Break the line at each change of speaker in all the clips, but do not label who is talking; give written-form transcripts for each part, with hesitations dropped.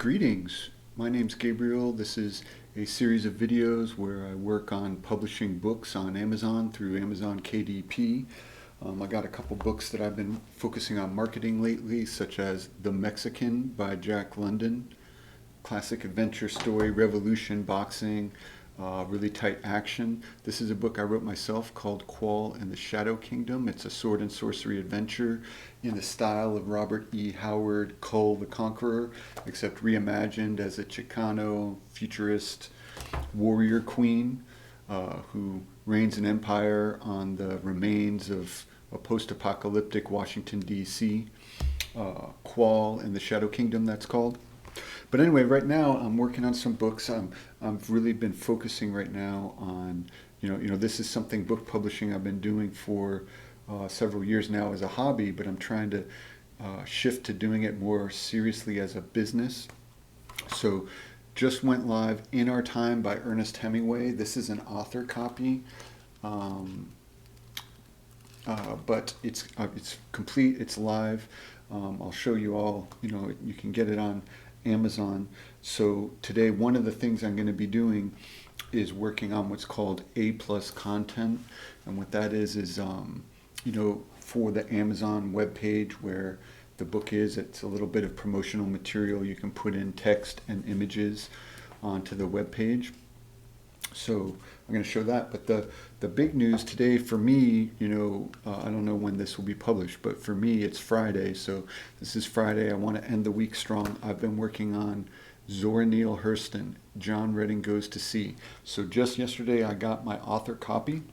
Greetings. My name's Gabriel. This is a series of videos where I work on publishing books on Amazon through Amazon KDP. I got a couple books that I've been focusing on marketing lately, such as The Mexican by Jack London, classic adventure story, revolution, boxing, really tight action. This is a book I wrote myself called Qual and the Shadow Kingdom. It's a sword and sorcery adventure in the style of Robert E. Howard, Kull the Conqueror, except reimagined as a Chicano futurist warrior queen who reigns an empire on the remains of a post-apocalyptic Washington, D.C. Qual and the Shadow Kingdom, that's called. But anyway, right now I'm working on some books. I've really been focusing right now on, this is something, book publishing, I've been doing for several years now as a hobby, but I'm trying to shift to doing it more seriously as a business. So just went live In Our Time by Ernest Hemingway. This is an author copy, but it's complete, it's live. I'll show you all, you can get it on Amazon. So today one of the things I'm going to be doing is working on what's called A+ content, and what that is for the Amazon webpage where the book is, it's a little bit of promotional material. You can put in text and images onto the webpage. So I'm going to show that. But the big news today for me, I don't know when this will be published, but for me it's Friday. So this is Friday. I want to end the week strong. I've been working on Zora Neale Hurston, John Redding Goes to Sea. So just yesterday I got my author copy.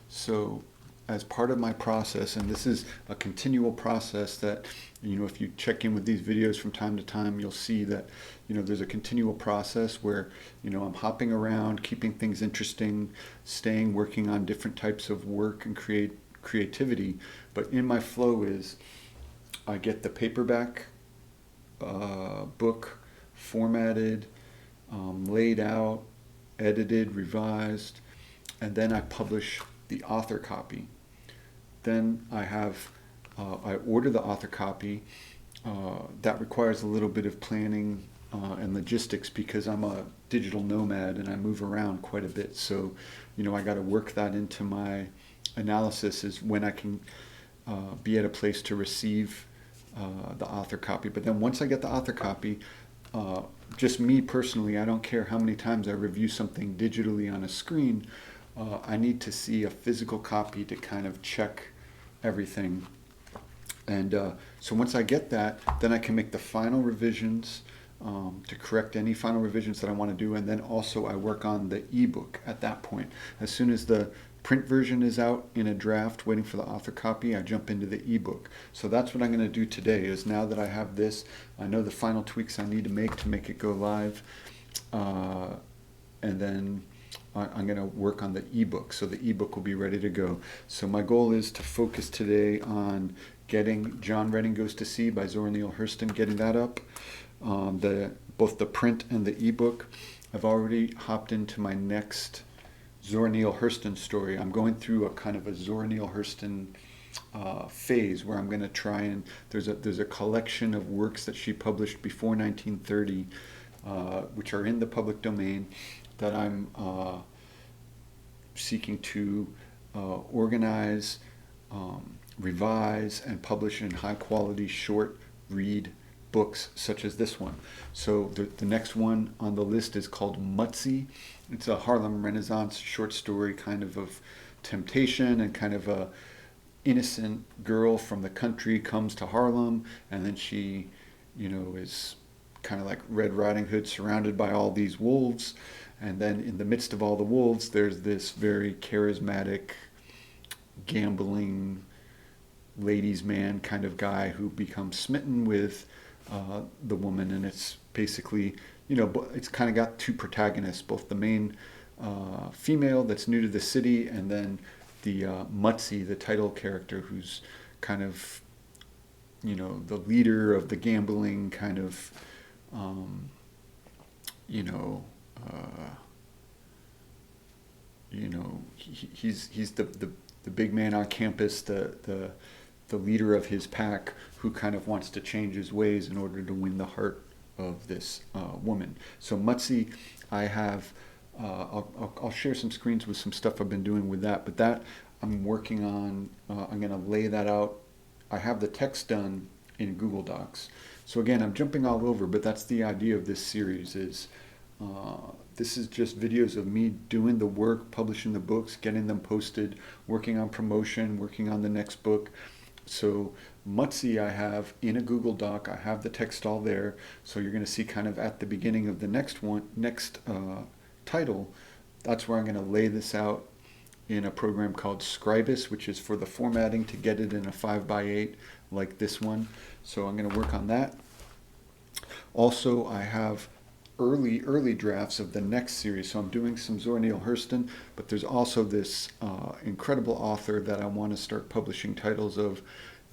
So as part of my process, and this is a continual process that, if you check in with these videos from time to time, you'll see that, there's a continual process where, I'm hopping around, keeping things interesting, working on different types of work and creativity. But in my flow is, I get the paperback book formatted, laid out, edited, revised, and then I publish the author copy. Then I order the author copy. That requires a little bit of planning and logistics because I'm a digital nomad and I move around quite a bit. So, I got to work that into my analysis is when I can be at a place to receive the author copy. But then once I get the author copy, just me personally, I don't care how many times I review something digitally on a screen. I need to see a physical copy to kind of check everything. And so once I get that, then I can make the final revisions to correct any final revisions that I want to do. And then also I work on the ebook at that point. As soon as the print version is out in a draft waiting for the author copy, I jump into the ebook. So that's what I'm going to do today. Is now that I have this, I know the final tweaks I need to make it go live. And then I'm going to work on the ebook, so the ebook will be ready to go. So my goal is to focus today on getting John Redding Goes to Sea by Zora Neale Hurston, getting that up, both the print and the ebook. I've already hopped into my next Zora Neale Hurston story. I'm going through a kind of a Zora Neale Hurston phase where I'm going to try and there's a collection of works that she published before 1930, which are in the public domain, that I'm seeking to organize, revise, and publish in high quality short read books such as this one. So the next one on the list is called Mutzi. It's a Harlem Renaissance short story, kind of temptation, and kind of a innocent girl from the country comes to Harlem, and then she, is kind of like Red Riding Hood, surrounded by all these wolves. And then in the midst of all the wolves, there's this very charismatic, gambling, ladies' man kind of guy who becomes smitten with the woman. And it's basically, it's kind of got two protagonists, both the main female that's new to the city, and then the Mutzi, the title character, who's kind of, the leader of the gambling kind of, he's the big man on campus, the the leader of his pack who kind of wants to change his ways in order to win the heart of this woman. So Mutsi, I have, I'll share some screens with some stuff I've been doing with that, but that I'm working on, I'm going to lay that out. I have the text done in Google Docs. So again, I'm jumping all over, but that's the idea of this series is this is just videos of me doing the work, publishing the books, getting them posted, working on promotion, working on the next book. So Mutsi I have in a Google Doc. I have the text all there. So you're going to see kind of at the beginning of the next title, that's where I'm going to lay this out in a program called Scribus, which is for the formatting to get it in a 5x8 like this one. So I'm going to work on that. Also, I have early drafts of the next series. So I'm doing some Zora Neale Hurston, but there's also this incredible author that I want to start publishing titles of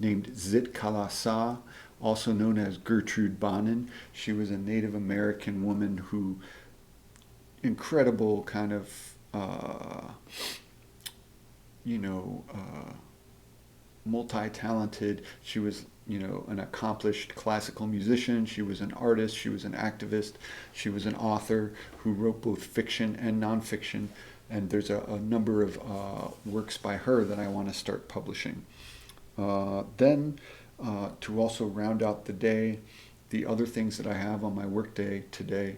named Zit Kalasa, also known as Gertrude Bonin. She was a Native American woman who, incredible kind of, multi-talented. She was, an accomplished classical musician. She was an artist. She was an activist. She was an author who wrote both fiction and nonfiction. And there's a number of works by her that I want to start publishing. Then, to also round out the day, the other things that I have on my work day today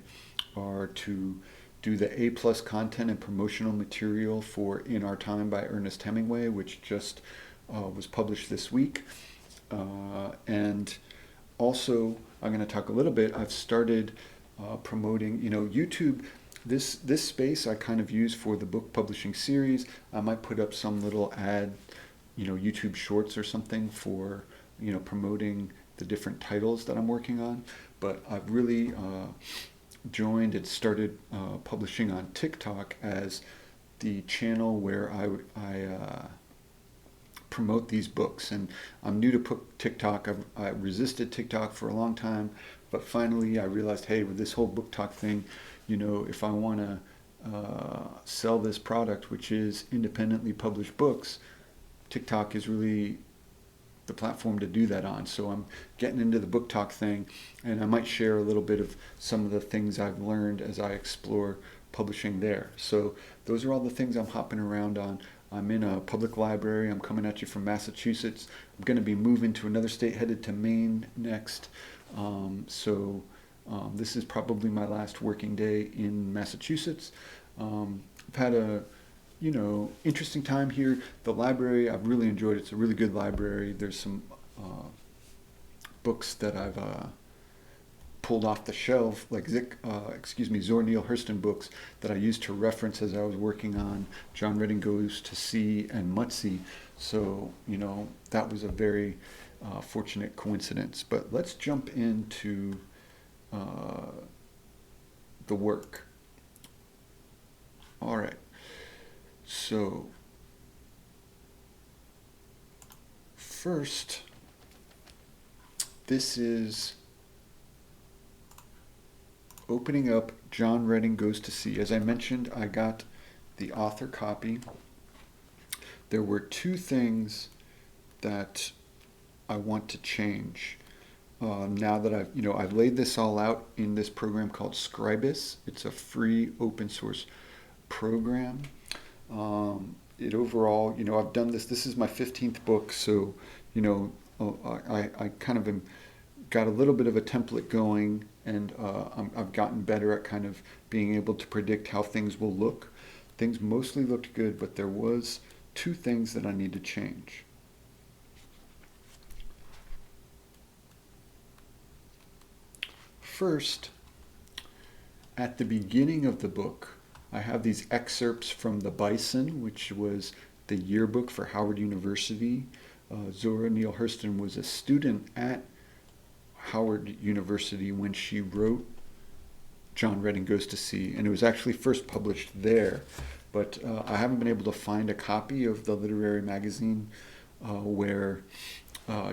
are to do the A+ content and promotional material for In Our Time by Ernest Hemingway, which just was published this week. And also, I'm going to talk a little bit, I've started promoting, YouTube. This space I kind of use for the book publishing series. I might put up some little ad, YouTube shorts or something for, promoting the different titles that I'm working on. But I've really joined and started publishing on TikTok as the channel where I promote these books. And I'm new to TikTok. I resisted TikTok for a long time, but finally I realized, hey, with this whole book talk thing, if I want to sell this product, which is independently published books, TikTok is really the platform to do that on. So I'm getting into the book talk thing, and I might share a little bit of some of the things I've learned as I explore publishing there. So those are all the things I'm hopping around on. I'm in a public library. I'm coming at you from Massachusetts. I'm going to be moving to another state, headed to Maine next. This is probably my last working day in Massachusetts. I've had a interesting time here. The library, I've really enjoyed it. It's a really good library. There's some books that I've pulled off the shelf, like Zora Neale Hurston books that I used to reference as I was working on John Redding Goes to Sea and Mutsi. So, that was a very fortunate coincidence. But let's jump into the work. All right. So, first, this is opening up John Redding Goes to Sea. As I mentioned, I got the author copy. There were two things that I want to change. Now that I've laid this all out in this program called Scribus. It's a free open source program. It overall, I've done this. This is my 15th book, so I kind of got a little bit of a template going, and I've gotten better at kind of being able to predict how things will look. Things mostly looked good, but there was two things that I need to change. First, at the beginning of the book, I have these excerpts from The Bison, which was the yearbook for Howard University. Zora Neale Hurston was a student at Howard University when she wrote John Redding Goes to Sea, and it was actually first published there. But I haven't been able to find a copy of the literary magazine where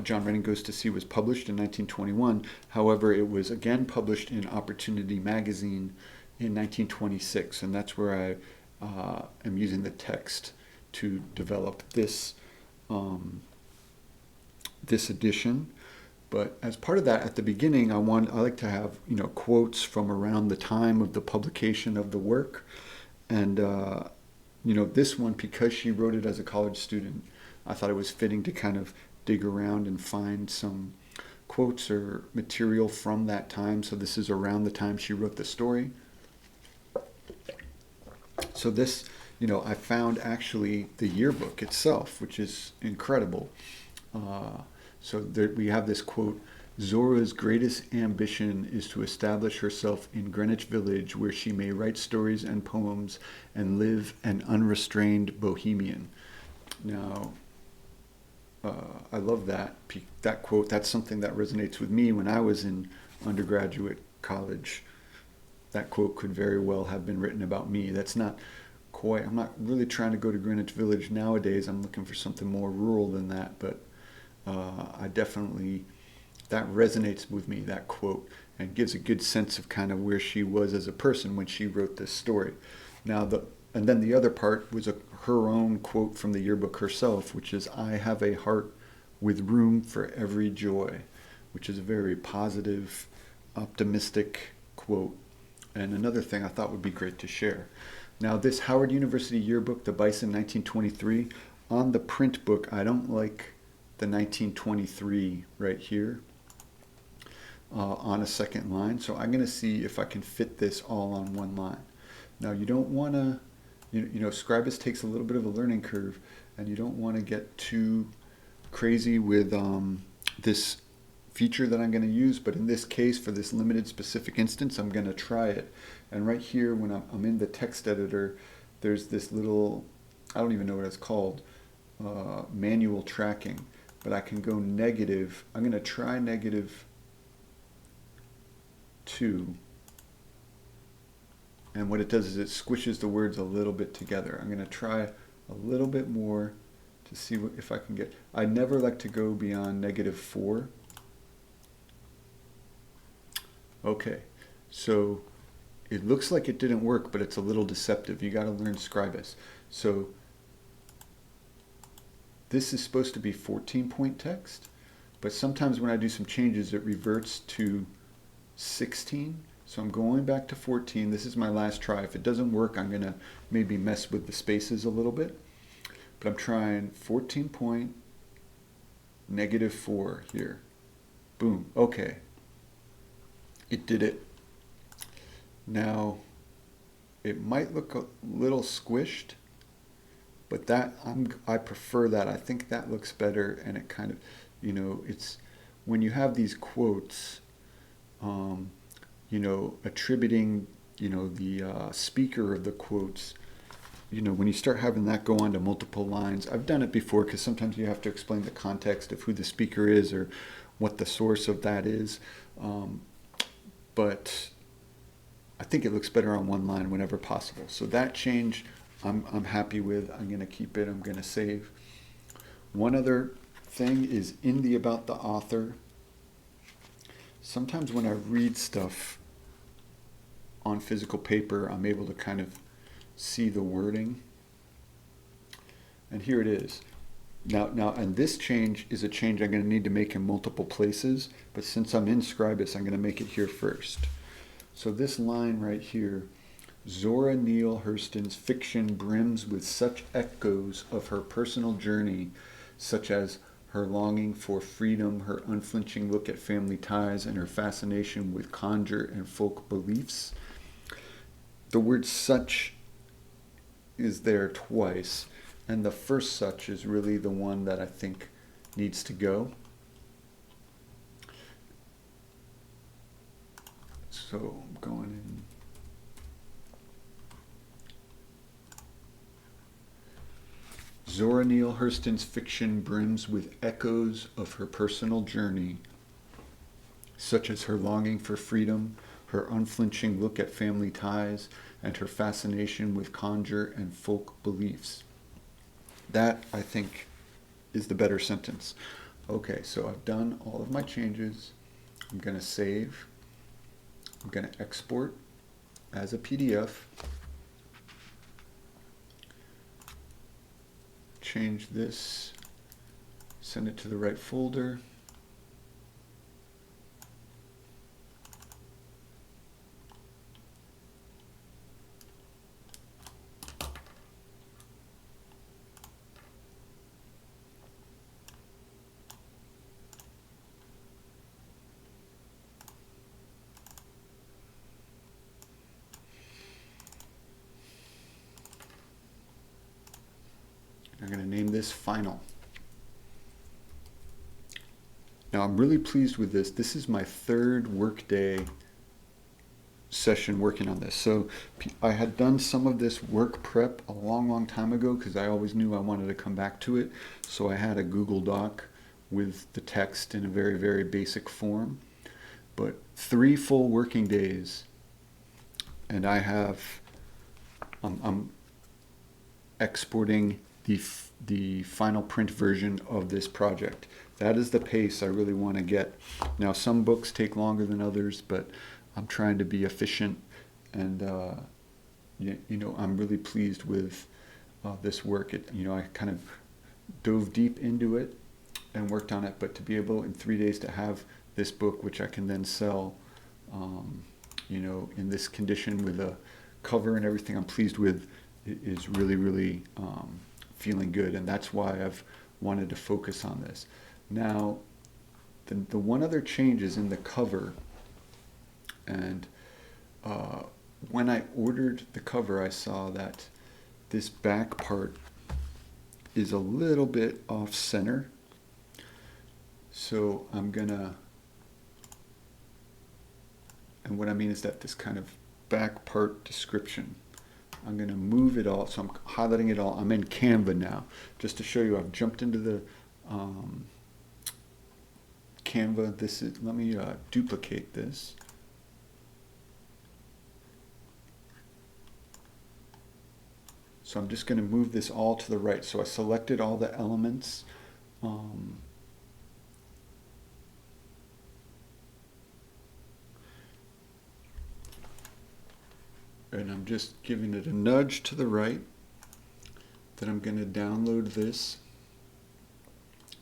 John Redding Goes to Sea was published in 1921. However, it was again published in Opportunity magazine in 1926, and that's where I am using the text to develop this this edition. But as part of that, at the beginning, I like to have, quotes from around the time of the publication of the work. And, this one, because she wrote it as a college student, I thought it was fitting to kind of dig around and find some quotes or material from that time. So this is around the time she wrote the story. So this, I found actually the yearbook itself, which is incredible. So there, we have this quote: Zora's greatest ambition is to establish herself in Greenwich Village, where she may write stories and poems and live an unrestrained bohemian. Now, I love that quote. That's something that resonates with me. When I was in undergraduate college, that quote could very well have been written about me. That's not quite, I'm not really trying to go to Greenwich Village nowadays. I'm looking for something more rural than that, but I definitely, that resonates with me, that quote, and gives a good sense of kind of where she was as a person when she wrote this story. Now, and then the other part was her own quote from the yearbook herself, which is, "I have a heart with room for every joy," which is a very positive, optimistic quote, and another thing I thought would be great to share. Now, this Howard University yearbook, the Bison 1923, on the print book, I don't like the 1923 right here on a second line. So I'm going to see if I can fit this all on one line. Now, you don't want to, Scribus takes a little bit of a learning curve, and you don't want to get too crazy with this feature that I'm going to use. But in this case, for this limited specific instance, I'm going to try it. And right here, when I'm in the text editor, there's this little, I don't even know what it's called, manual tracking. But I can go negative. I'm going to try -2. And what it does is it squishes the words a little bit together. I'm going to try a little bit more to see if I can get. I never like to go beyond -4. Okay, so it looks like it didn't work, but it's a little deceptive. You got to learn Scribus. So this is supposed to be 14-point text, but sometimes when I do some changes, it reverts to 16. So I'm going back to 14. This is my last try. If it doesn't work, I'm going to maybe mess with the spaces a little bit. But I'm trying 14-point, -4 here. Boom. Okay. It did it. Now, it might look a little squished, but I prefer that. I think that looks better, and it kind of, it's when you have these quotes, attributing, the speaker of the quotes, when you start having that go on to multiple lines. I've done it before because sometimes you have to explain the context of who the speaker is or what the source of that is. But I think it looks better on one line whenever possible. So that change I'm happy with. I'm going to keep it. I'm going to save. One other thing is in the about the author. Sometimes when I read stuff on physical paper, I'm able to kind of see the wording. And here it is. Now, and this change is a change I'm going to need to make in multiple places, but since I'm in Scribus, I'm going to make it here first. So this line right here, Zora Neale Hurston's fiction brims with such echoes of her personal journey, such as her longing for freedom, her unflinching look at family ties, and her fascination with conjure and folk beliefs. The word such is there twice, and the first such is really the one that I think needs to go. So I'm going in. Zora Neale Hurston's fiction brims with echoes of her personal journey, such as her longing for freedom, her unflinching look at family ties, and her fascination with conjure and folk beliefs. That, I think, is the better sentence. Okay, so I've done all of my changes. I'm going to save. I'm going to export as a PDF. Change this send it to the right folder. I'm going to name this Final. Now I'm really pleased with this. This is my third workday session working on this. So I had done some of this work prep a long time ago because I always knew I wanted to come back to it. So I had a Google Doc with the text in a very basic form. But 3 full working days, and I'm exporting the final print version of this project. That is the pace I really want to get. Now some books take longer than others, but I'm trying to be efficient, and I'm really pleased with this work. I kind of dove deep into it and worked on it, but to be able in 3 days to have this book, which I can then sell, in this condition with a cover and everything I'm pleased with, is really feeling good, and that's why I've wanted to focus on this. Now, the one other change is in the cover, and when I ordered the cover, I saw that this back part is a little bit off center, so I'm gonna, and what I mean is that this kind of back part description, I'm going to move it all, so I'm highlighting it all. I'm in Canva now, just to show you I've jumped into the Canva. Let me duplicate this. So I'm just going to move this all to the right. So I selected all the elements. And I'm just giving it a nudge to the right. Then I'm going to download this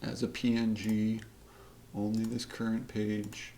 as a PNG, only this current page.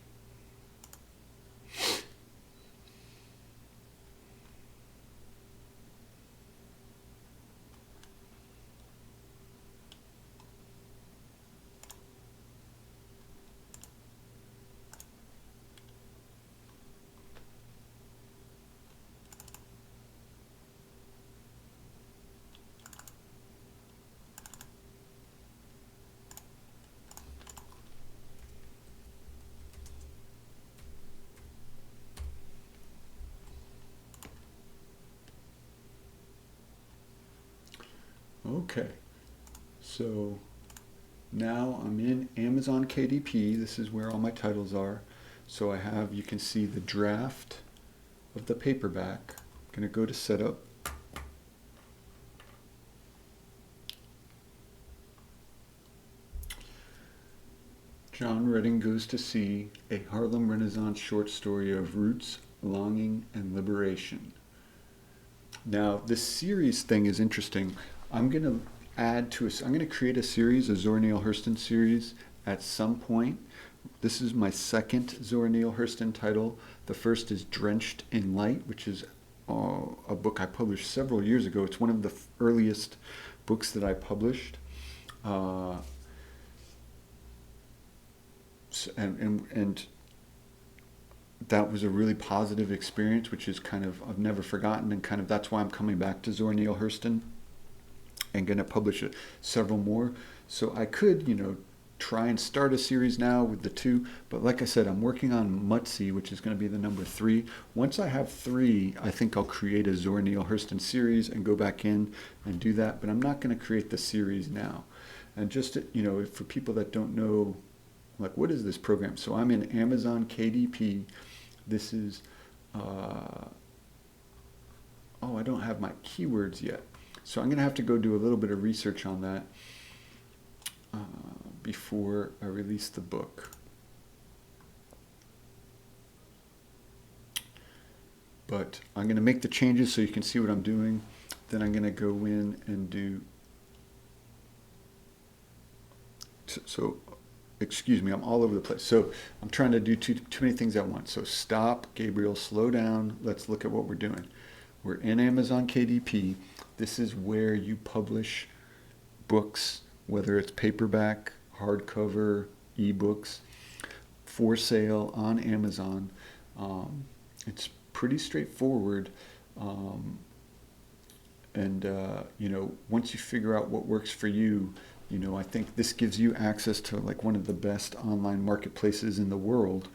Okay, so now I'm in Amazon KDP. This is where all my titles are. So you can see the draft of the paperback. I'm going to go to setup. John Redding Goes to Sea, a Harlem Renaissance short story of roots, longing, and liberation. Now, this series thing is interesting. I'm going to I'm going to create a series, a Zora Neale Hurston series at some point. This is my second Zora Neale Hurston title. The first is Drenched in Light, which is a book I published several years ago. It's one of the earliest books that I published. And that was a really positive experience, which is kind of, I've never forgotten, and kind of that's why I'm coming back to Zora Neale Hurston and going to publish several more. So I could, try and start a series now with the 2, but like I said, I'm working on Mutzi, which is going to be the number 3. Once I have 3, I think I'll create a Zora Neale Hurston series and go back in and do that, but I'm not going to create the series now. And just, for people that don't know, like, what is this program? So I'm in Amazon KDP. This is, I don't have my keywords yet. So I'm going to have to go do a little bit of research on that before I release the book. But I'm going to make the changes so you can see what I'm doing. Then I'm going to go in and do So, excuse me, I'm all over the place. So I'm trying to do too many things at once. So stop, Gabriel, slow down. Let's look at what we're doing. We're in Amazon KDP. This is where you publish books, whether it's paperback, hardcover, ebooks, for sale on Amazon. It's pretty straightforward. Once you figure out what works for you, I think this gives you access to like one of the best online marketplaces in the world.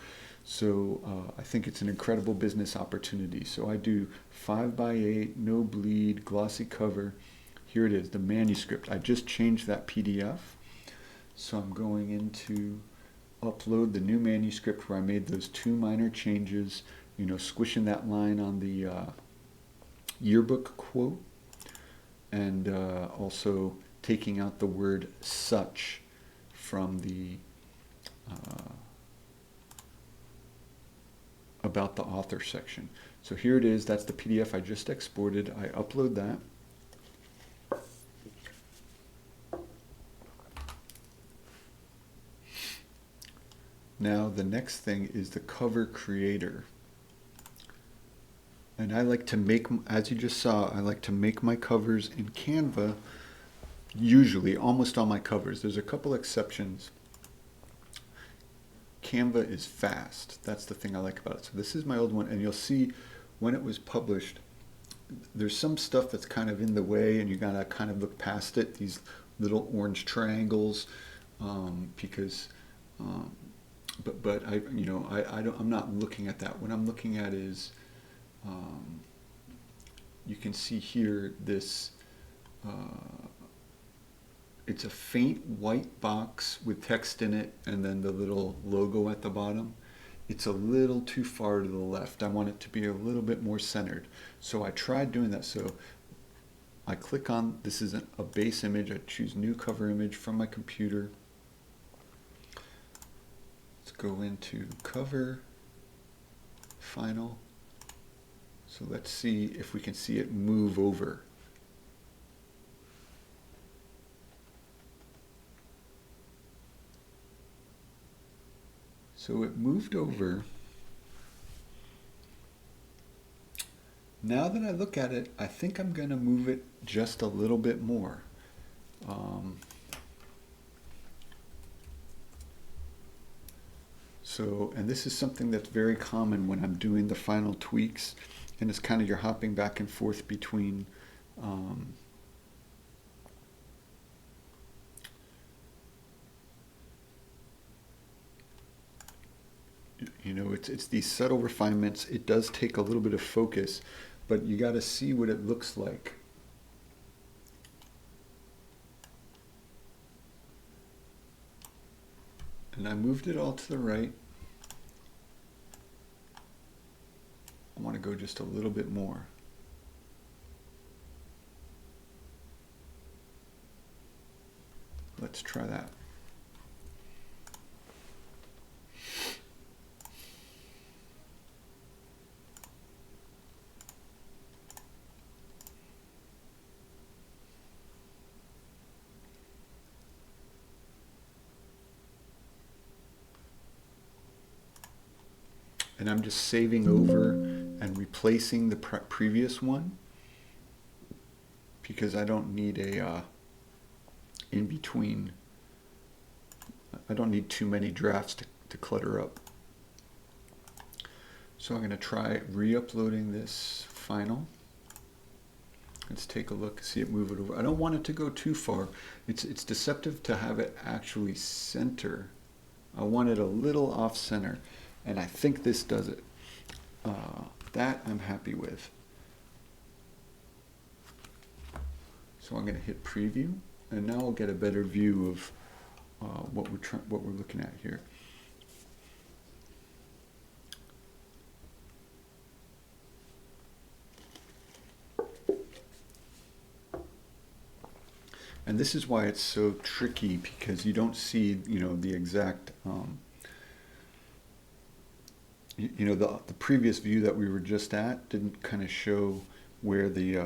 So I think it's an incredible business opportunity. So I do 5x8, no bleed, glossy cover. Here it is, the manuscript. I just changed that PDF. So I'm going into upload the new manuscript where I made those 2 minor changes, squishing that line on the yearbook quote, and also taking out the word such from the about the author section. So here it is, that's the PDF I just exported. I upload that. Now the next thing is the cover creator. And I like to make, as you just saw, I like to make my covers in Canva. Usually, almost all my covers. There's a couple exceptions. Canva is fast. That's the thing I like about it. So this is my old one, and you'll see when it was published, there's some stuff that's kind of in the way, and you gotta kind of look past it. These little orange triangles, because, but I'm not looking at that. What I'm looking at is, you can see here this. It's a faint white box with text in it and then the little logo at the bottom. It's a little too far to the left. I want it to be a little bit more centered. So I tried doing that. So I click on, this is a base image. I choose new cover image from my computer. Let's go into cover, final. So let's see if we can see it move over. So it moved over. Now that I look at it, I think I'm going to move it just a little bit more. And this is something that's very common when I'm doing the final tweaks, and it's kind of you're hopping back and forth between it's these subtle refinements. It does take a little bit of focus, but you got to see what it looks like. And I moved it all to the right. I want to go just a little bit more. Let's try that. And I'm just saving over and replacing the previous one because I don't need a in between. I don't need too many drafts to clutter up. So I'm going to try re-uploading this final. Let's take a look, see it move it over. I don't want it to go too far. It's deceptive to have it actually center. I want it a little off center. And I think this does it. That I'm happy with. So I'm going to hit preview, and now I'll get a better view of what we're looking at here. And this is why it's so tricky, because you don't see, the exact. The previous view that we were just at didn't kind of show where the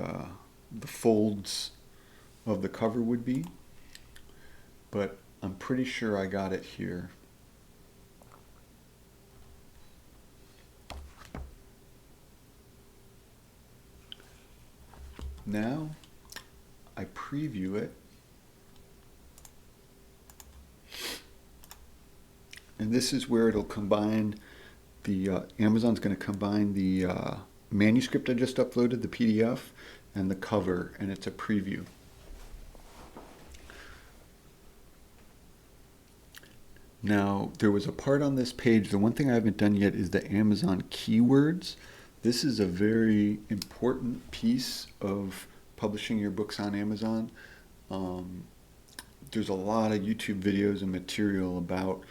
folds of the cover would be, but I'm pretty sure I got it here. Now I preview it, and this is where it'll combine the Amazon's going to combine the manuscript I just uploaded, the PDF, and the cover, and it's a preview. Now, there was a part on this page, the one thing I haven't done yet is the Amazon keywords. This is a very important piece of publishing your books on Amazon. There's a lot of YouTube videos and material about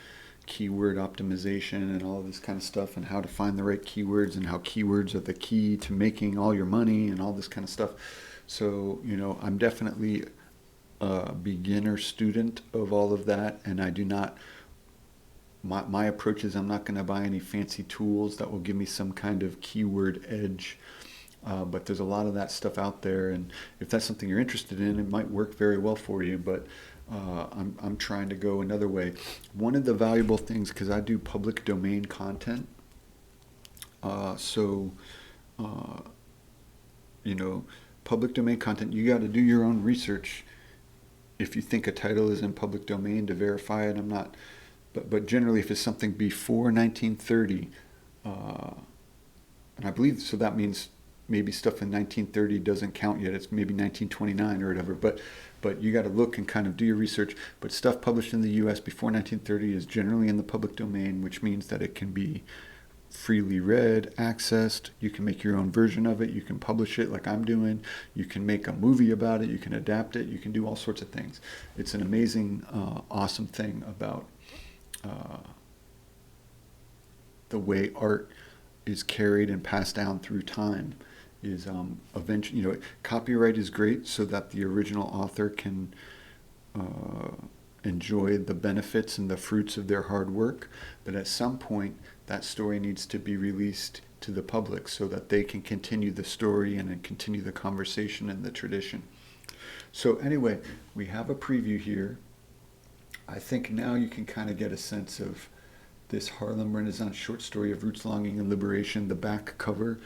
keyword optimization and all this kind of stuff, and how to find the right keywords, and how keywords are the key to making all your money and all this kind of stuff. So, you know, I'm definitely a beginner student of all of that, and I do not, my approach is I'm not going to buy any fancy tools that will give me some kind of keyword edge. But there's a lot of that stuff out there, and if that's something you're interested in, it might work very well for you. But I'm trying to go another way. One of the valuable things, because I do public domain content, you know, public domain content, you got to do your own research if you think a title is in public domain to verify it. I'm not, but generally, if it's something before 1930, and I believe so, that means maybe stuff in 1930 doesn't count yet. It's maybe 1929 or whatever. But you got to look and kind of do your research. But stuff published in the U.S. before 1930 is generally in the public domain, which means that it can be freely read, accessed. You can make your own version of it. You can publish it like I'm doing. You can make a movie about it. You can adapt it. You can do all sorts of things. It's an amazing, awesome thing about the way art is carried and passed down through time. Is eventually, you know, copyright is great so that the original author can enjoy the benefits and the fruits of their hard work, but at some point that story needs to be released to the public so that they can continue the story and then continue the conversation and the tradition. So anyway, we have a preview here. I think now you can kind of get a sense of this Harlem Renaissance short story of roots, longing, and liberation, the back cover.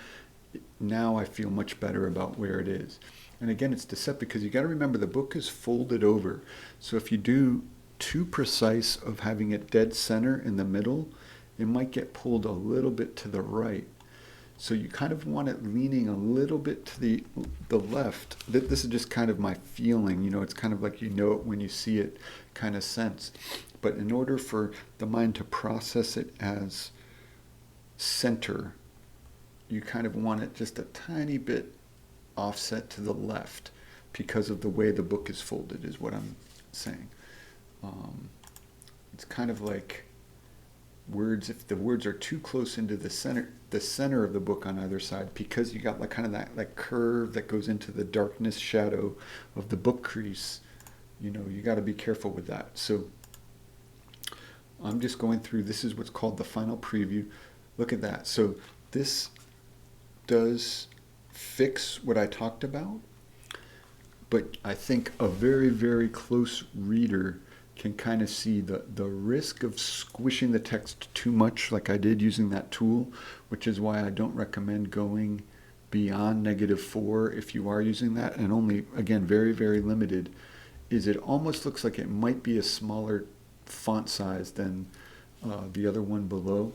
Now I feel much better about where it is. And again, it's deceptive because you got to remember the book is folded over. So if you do too precise of having it dead center in the middle, it might get pulled a little bit to the right. So you kind of want it leaning a little bit to the left. This is just kind of my feeling. You know, it's kind of like, you know it when you see it kind of sense. But in order for the mind to process it as center, you kind of want it just a tiny bit offset to the left because of the way the book is folded, is what I'm saying. It's kind of like words, if the words are too close into the center of the book on either side, because you got like kind of that like curve that goes into the darkness shadow of the book crease, you know, you got to be careful with that. So I'm just going through, this is what's called the final preview. Look at that. So this does fix what I talked about, but I think a very, very close reader can kind of see the risk of squishing the text too much like I did using that tool, which is why I don't recommend going beyond -4 if you are using that, and only, again, very, very limited, is it almost looks like it might be a smaller font size than the other one below.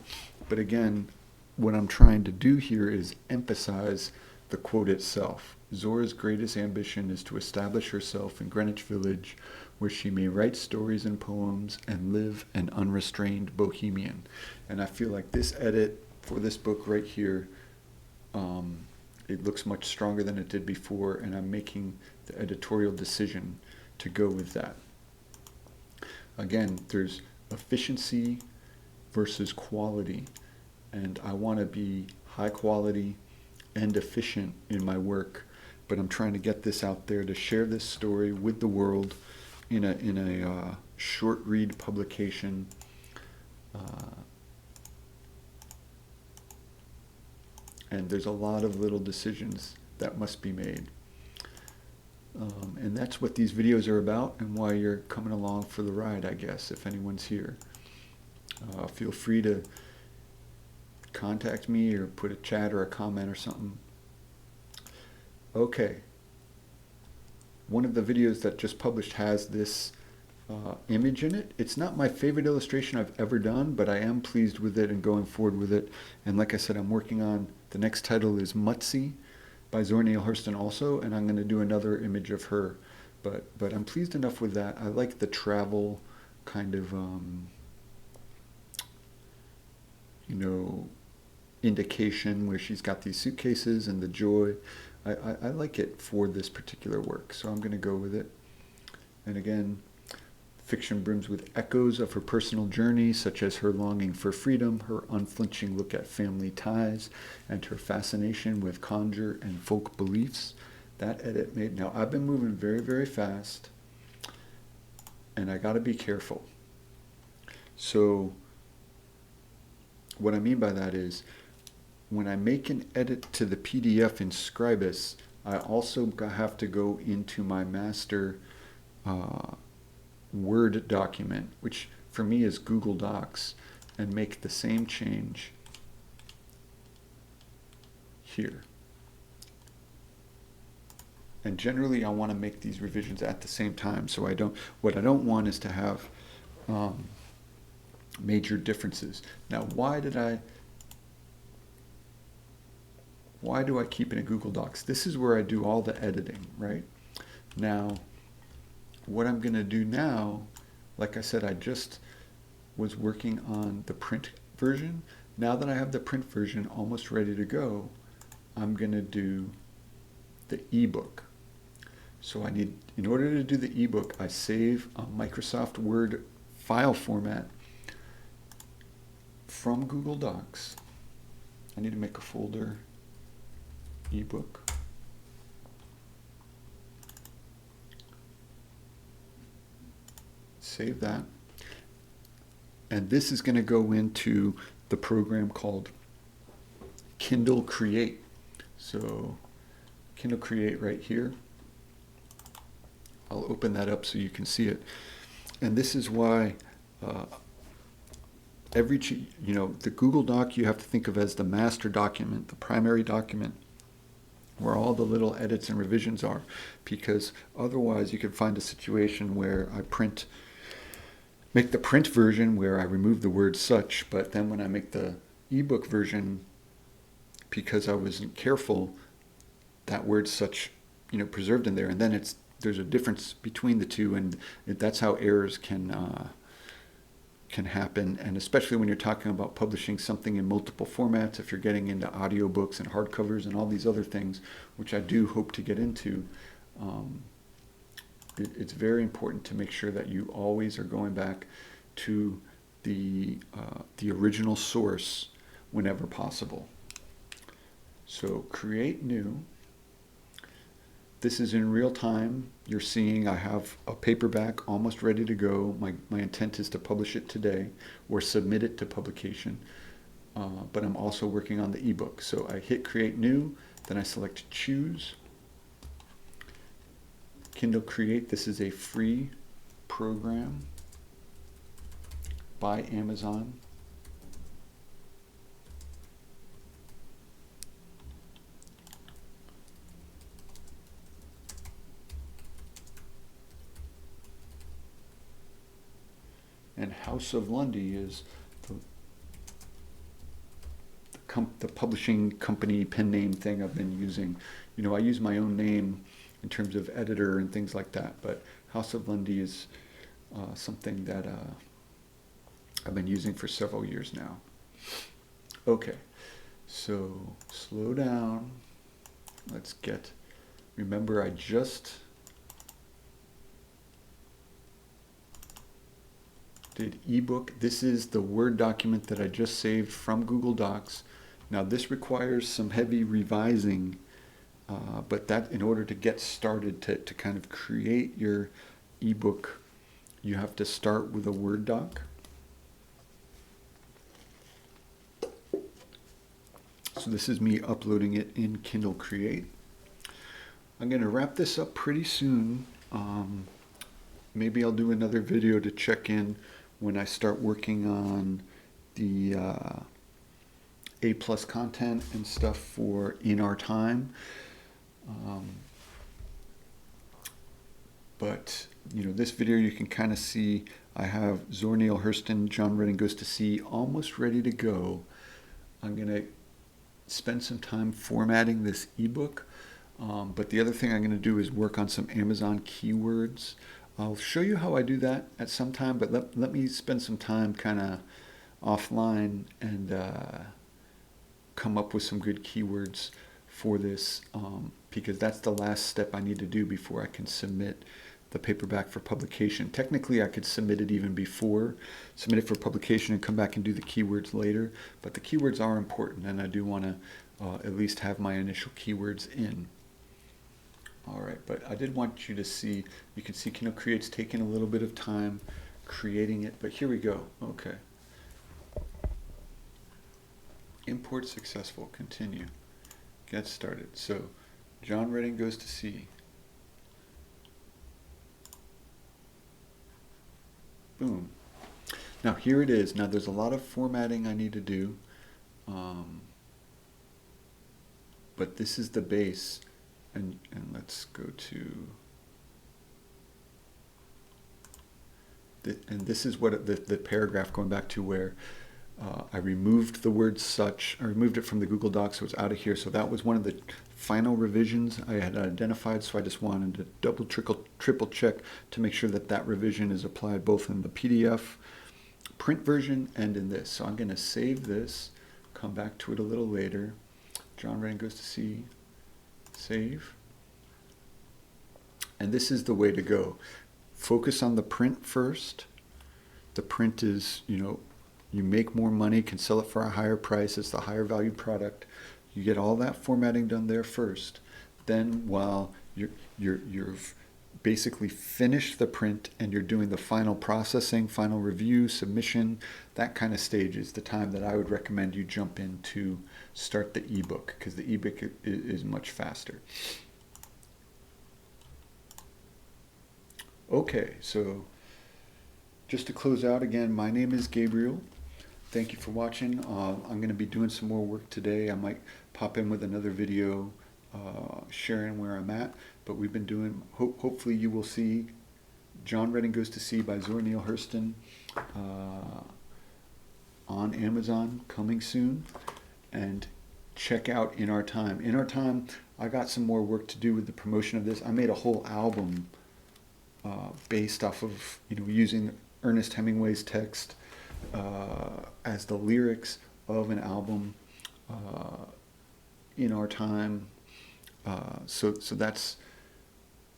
But again, what I'm trying to do here is emphasize the quote itself. Zora's greatest ambition is to establish herself in Greenwich Village, where she may write stories and poems and live an unrestrained bohemian. And I feel like this edit for this book right here, it looks much stronger than it did before, and I'm making the editorial decision to go with that. Again, there's efficiency versus quality, and I want to be high quality and efficient in my work, but I'm trying to get this out there to share this story with the world in a short read publication. And there's a lot of little decisions that must be made. And that's what these videos are about and why you're coming along for the ride, I guess, if anyone's here. Feel free to contact me or put a chat or a comment or something. Okay. One of the videos that just published has this image in it. It's not my favorite illustration I've ever done, but I am pleased with it and going forward with it. And like I said, I'm working on, the next title is Mutsy by Zora Neale Hurston also, and I'm going to do another image of her. But I'm pleased enough with that. I like the travel kind of, you know, indication where she's got these suitcases and the joy. I like it for this particular work, so I'm going to go with it. And again, fiction brims with echoes of her personal journey, such as her longing for freedom, her unflinching look at family ties, and her fascination with conjure and folk beliefs. That edit made, now I've been moving very, very fast, and I got to be careful. So what I mean by that is, when I make an edit to the PDF in Scribus, I also have to go into my master Word document, which for me is Google Docs, and make the same change here. And generally I want to make these revisions at the same time, so what I don't want is to have major differences. Now why do I keep it in Google Docs? This is where I do all the editing, right? Now, what I'm going to do now, like I said, I just was working on the print version. Now that I have the print version almost ready to go, I'm going to do the ebook. So in order to do the ebook, I save a Microsoft Word file format from Google Docs. I need to make a folder, ebook. Save that. And this is going to go into the program called Kindle Create. So Kindle Create right here. I'll open that up so you can see it. And this is why the Google Doc you have to think of as the master document, the primary document, where all the little edits and revisions are, because otherwise you could find a situation where I make the print version where I remove the word such, but then when I make the ebook version, because I wasn't careful, that word such, preserved in there, and then there's a difference between the two, and that's how errors can happen, and especially when you're talking about publishing something in multiple formats, if you're getting into audiobooks and hardcovers and all these other things, which I do hope to get into. It's very important to make sure that you always are going back to the original source whenever possible. So create new. This is in real time. You're seeing I have a paperback almost ready to go. My intent is to publish it today or submit it to publication. But I'm also working on the ebook. So I hit create new, then I select choose. Kindle Create, this is a free program by Amazon. And House of Lundy is the publishing company pen name thing I've been using. I use my own name in terms of editor and things like that, but House of Lundy is something that I've been using for several years now. Okay, so slow down. Remember I just did ebook. This is the Word document that I just saved from Google Docs. Now this requires some heavy revising, but that in order to get started to kind of create your ebook, you have to start with a Word doc. So this is me uploading it in Kindle Create. I'm going to wrap this up pretty soon. Maybe I'll do another video to check in when I start working on the A+ content and stuff for In Our Time. But you know, this video you can kind of see I have Zora Neale Hurston, John Redding Goes to Sea almost ready to go. I'm going to spend some time formatting this ebook. But the other thing I'm going to do is work on some Amazon keywords. I'll show you how I do that at some time, but let me spend some time kind of offline and come up with some good keywords for this, because that's the last step I need to do before I can submit the paperback for publication. Technically, I could submit it even before, submit it for publication and come back and do the keywords later, but the keywords are important, and I do want to at least have my initial keywords in. All right, but I did want you to see, you can see Kino Create's taking a little bit of time creating it, but here we go. Okay. Import successful, continue, get started. So, John Redding Goes to Sea. Boom. Now here it is. Now there's a lot of formatting I need to do, but this is the base, and let's go to, and this is what the paragraph, going back to where I removed the word such. I removed it from the Google Docs, so it's out of here. So that was one of the final revisions I had identified, so I just wanted to double, triple check to make sure that that revision is applied both in the PDF print version and in this. So I'm going to save this, come back to it a little later. John Redding Goes to Sea, save. And this is the way to go. Focus on the print first. The print is, you know, you make more money, can sell it for a higher price, it's the higher value product. You get all that formatting done there first. Then while you've basically finished the print and you're doing the final processing, final review, submission, that kind of stage is the time that I would recommend you jump in to start the ebook, because the ebook is much faster. Okay, so just to close out again, my name is Gabriel. Thank you for watching. I'm going to be doing some more work today. I might pop in with another video sharing where I'm at, but we've been doing, hopefully you will see John Redding Goes to Sea by Zora Neale Hurston on Amazon coming soon. And check out In Our Time. In Our Time, I got some more work to do with the promotion of this. I made a whole album based off of, you know, using Ernest Hemingway's text as the lyrics of an album, In Our Time. So that's,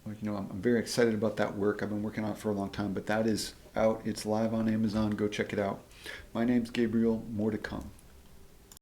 you know, I'm very excited about that work. I've been working on it for a long time, but that is out. It's live on Amazon. Go check it out. My name's Gabriel. More to come.